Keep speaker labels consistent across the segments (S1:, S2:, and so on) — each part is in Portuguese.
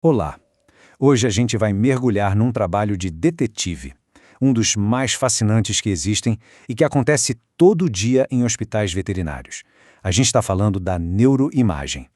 S1: Olá! Hoje a gente vai mergulhar num trabalho de detetive, um dos mais fascinantes que existem e que acontece todo dia em hospitais veterinários. A gente está falando da neuroimagem.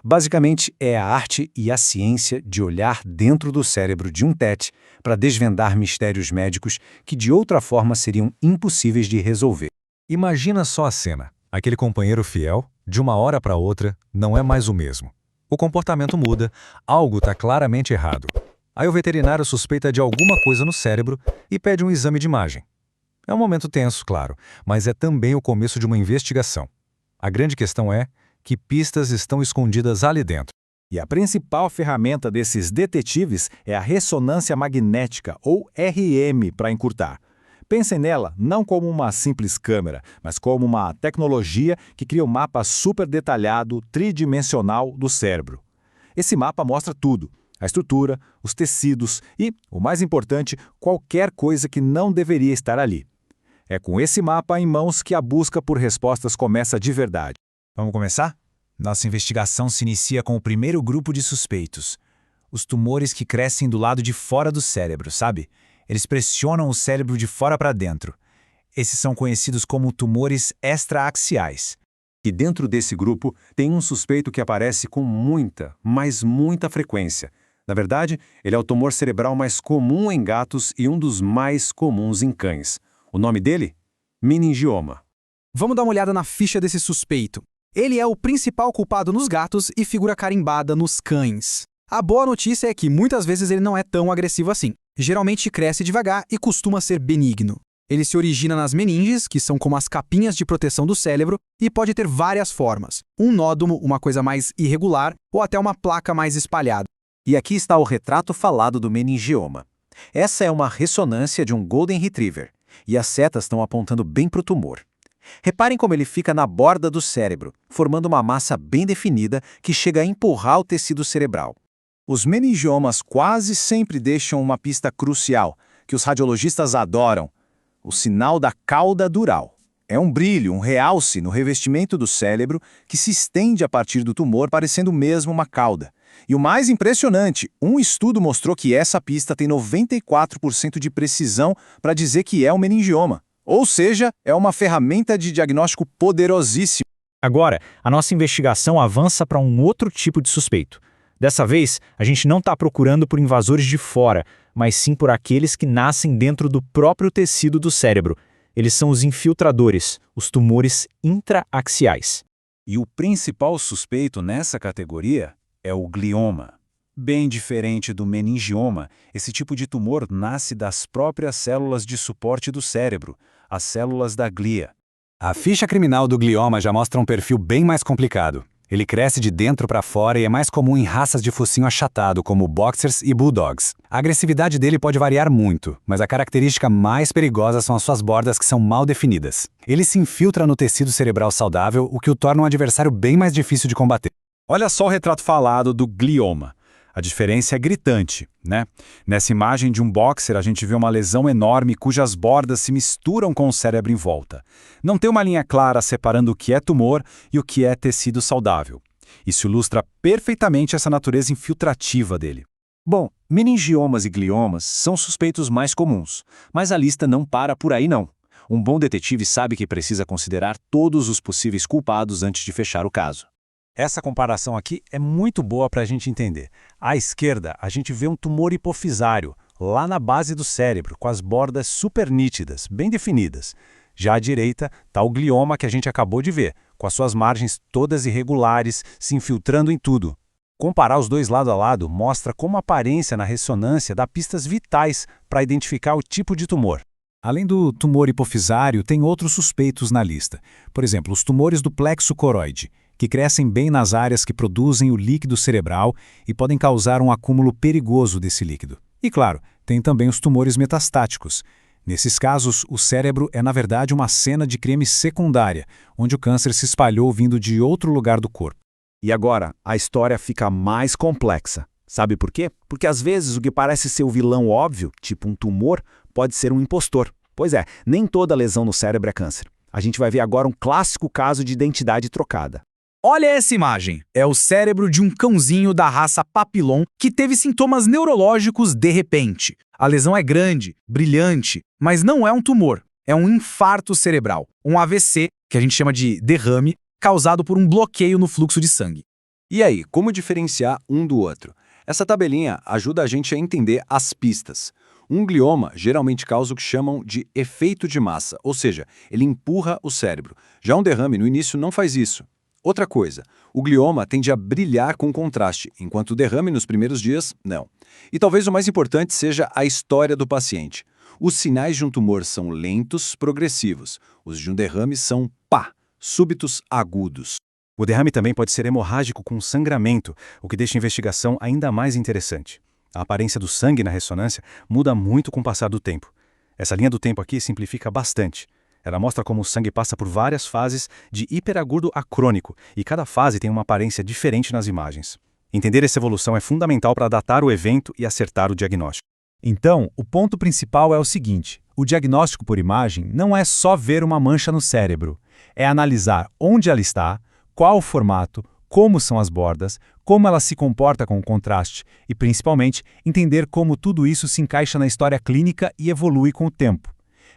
S1: Basicamente, é a arte e a ciência de olhar dentro do cérebro de um pet para desvendar mistérios médicos que de outra forma seriam impossíveis de resolver.
S2: Imagina só a cena. Aquele companheiro fiel, de uma hora para outra, não é mais o mesmo. O comportamento muda, algo está claramente errado. Aí o veterinário suspeita de alguma coisa no cérebro e pede um exame de imagem. É um momento tenso, claro, mas é também o começo de uma investigação. A grande questão é que pistas estão escondidas ali dentro.
S3: E a principal ferramenta desses detetives é a ressonância magnética, ou RM, para encurtar. Pensem nela não como uma simples câmera, mas como uma tecnologia que cria um mapa super detalhado, tridimensional do cérebro. Esse mapa mostra tudo: a estrutura, os tecidos e, o mais importante, qualquer coisa que não deveria estar ali. É com esse mapa em mãos que a busca por respostas começa de verdade.
S4: Vamos começar? Nossa investigação se inicia com o primeiro grupo de suspeitos. Os tumores que crescem do lado de fora do cérebro, sabe? Eles pressionam o cérebro de fora para dentro. Esses são conhecidos como tumores extraaxiais.
S1: E dentro desse grupo tem um suspeito que aparece com muita, mas muita frequência. Na verdade, ele é o tumor cerebral mais comum em gatos e um dos mais comuns em cães. O nome dele? Meningioma.
S5: Vamos dar uma olhada na ficha desse suspeito. Ele é o principal culpado nos gatos e figura carimbada nos cães. A boa notícia é que muitas vezes ele não é tão agressivo assim. Geralmente cresce devagar e costuma ser benigno. Ele se origina nas meninges, que são como as capinhas de proteção do cérebro, e pode ter várias formas. Um nódulo, uma coisa mais irregular, ou até uma placa mais espalhada.
S6: E aqui está o retrato falado do meningioma. Essa é uma ressonância de um Golden Retriever, e as setas estão apontando bem para o tumor. Reparem como ele fica na borda do cérebro, formando uma massa bem definida que chega a empurrar o tecido cerebral. Os meningiomas quase sempre deixam uma pista crucial, que os radiologistas adoram: o sinal da cauda dural. É um brilho, um realce no revestimento do cérebro que se estende a partir do tumor, parecendo mesmo uma cauda. E o mais impressionante, um estudo mostrou que essa pista tem 94% de precisão para dizer que é um meningioma. Ou seja, é uma ferramenta de diagnóstico poderosíssima.
S7: Agora, a nossa investigação avança para um outro tipo de suspeito. Dessa vez, a gente não está procurando por invasores de fora, mas sim por aqueles que nascem dentro do próprio tecido do cérebro. Eles são os infiltradores, os tumores intraaxiais.
S3: E o principal suspeito nessa categoria é o glioma. Bem diferente do meningioma, esse tipo de tumor nasce das próprias células de suporte do cérebro, as células da glia.
S2: A ficha criminal do glioma já mostra um perfil bem mais complicado. Ele cresce de dentro para fora e é mais comum em raças de focinho achatado, como boxers e bulldogs. A agressividade dele pode variar muito, mas a característica mais perigosa são as suas bordas, que são mal definidas. Ele se infiltra no tecido cerebral saudável, o que o torna um adversário bem mais difícil de combater.
S3: Olha só o retrato falado do glioma. A diferença é gritante, né? Nessa imagem de um boxer, a gente vê uma lesão enorme cujas bordas se misturam com o cérebro em volta. Não tem uma linha clara separando o que é tumor e o que é tecido saudável. Isso ilustra perfeitamente essa natureza infiltrativa dele.
S6: Bom, meningiomas e gliomas são suspeitos mais comuns, mas a lista não para por aí não. Um bom detetive sabe que precisa considerar todos os possíveis culpados antes de fechar o caso.
S3: Essa comparação aqui é muito boa para a gente entender. À esquerda, a gente vê um tumor hipofisário, lá na base do cérebro, com as bordas super nítidas, bem definidas. Já à direita está o glioma que a gente acabou de ver, com as suas margens todas irregulares, se infiltrando em tudo. Comparar os dois lado a lado mostra como a aparência na ressonância dá pistas vitais para identificar o tipo de tumor.
S2: Além do tumor hipofisário, tem outros suspeitos na lista. Por exemplo, os tumores do plexo coroide, que crescem bem nas áreas que produzem o líquido cerebral e podem causar um acúmulo perigoso desse líquido. E claro, tem também os tumores metastáticos. Nesses casos, o cérebro é na verdade uma cena de crime secundária, onde o câncer se espalhou vindo de outro lugar do corpo.
S3: E agora, a história fica mais complexa. Sabe por quê? Porque às vezes o que parece ser o vilão óbvio, tipo um tumor, pode ser um impostor. Pois é, nem toda lesão no cérebro é câncer. A gente vai ver agora um clássico caso de identidade trocada.
S5: Olha essa imagem. É o cérebro de um cãozinho da raça Papillon que teve sintomas neurológicos de repente. A lesão é grande, brilhante, mas não é um tumor. É um infarto cerebral, um AVC, que a gente chama de derrame, causado por um bloqueio no fluxo de sangue.
S3: E aí, como diferenciar um do outro? Essa tabelinha ajuda a gente a entender as pistas. Um glioma geralmente causa o que chamam de efeito de massa, ou seja, ele empurra o cérebro. Já um derrame no início não faz isso. Outra coisa, o glioma tende a brilhar com contraste, enquanto o derrame nos primeiros dias, não. E talvez o mais importante seja a história do paciente. Os sinais de um tumor são lentos, progressivos. Os de um derrame são, súbitos, agudos.
S1: O derrame também pode ser hemorrágico com sangramento, o que deixa a investigação ainda mais interessante. A aparência do sangue na ressonância muda muito com o passar do tempo. Essa linha do tempo aqui simplifica bastante. Ela mostra como o sangue passa por várias fases de hiperagudo a crônico, e cada fase tem uma aparência diferente nas imagens. Entender essa evolução é fundamental para datar o evento e acertar o diagnóstico.
S2: Então, o ponto principal é o seguinte: o diagnóstico por imagem não é só ver uma mancha no cérebro, é analisar onde ela está, qual o formato, como são as bordas, como ela se comporta com o contraste e, principalmente, entender como tudo isso se encaixa na história clínica e evolui com o tempo.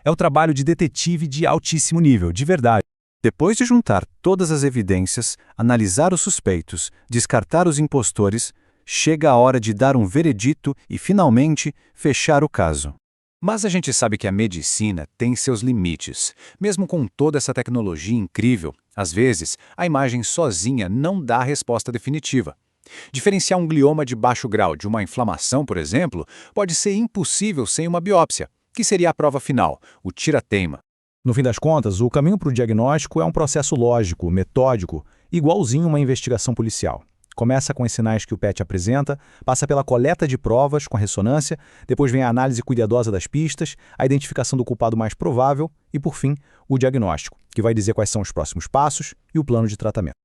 S2: É o trabalho de detetive de altíssimo nível, de verdade.
S6: Depois de juntar todas as evidências, analisar os suspeitos, descartar os impostores, chega a hora de dar um veredito e, finalmente, fechar o caso.
S1: Mas a gente sabe que a medicina tem seus limites. Mesmo com toda essa tecnologia incrível, às vezes, a imagem sozinha não dá a resposta definitiva. Diferenciar um glioma de baixo grau de uma inflamação, por exemplo, pode ser impossível sem uma biópsia, que seria a prova final, o tira-teima.
S2: No fim das contas, o caminho para o diagnóstico é um processo lógico, metódico, igualzinho uma investigação policial. Começa com os sinais que o PET apresenta, passa pela coleta de provas com a ressonância, depois vem a análise cuidadosa das pistas, a identificação do culpado mais provável e, por fim, o diagnóstico, que vai dizer quais são os próximos passos e o plano de tratamento.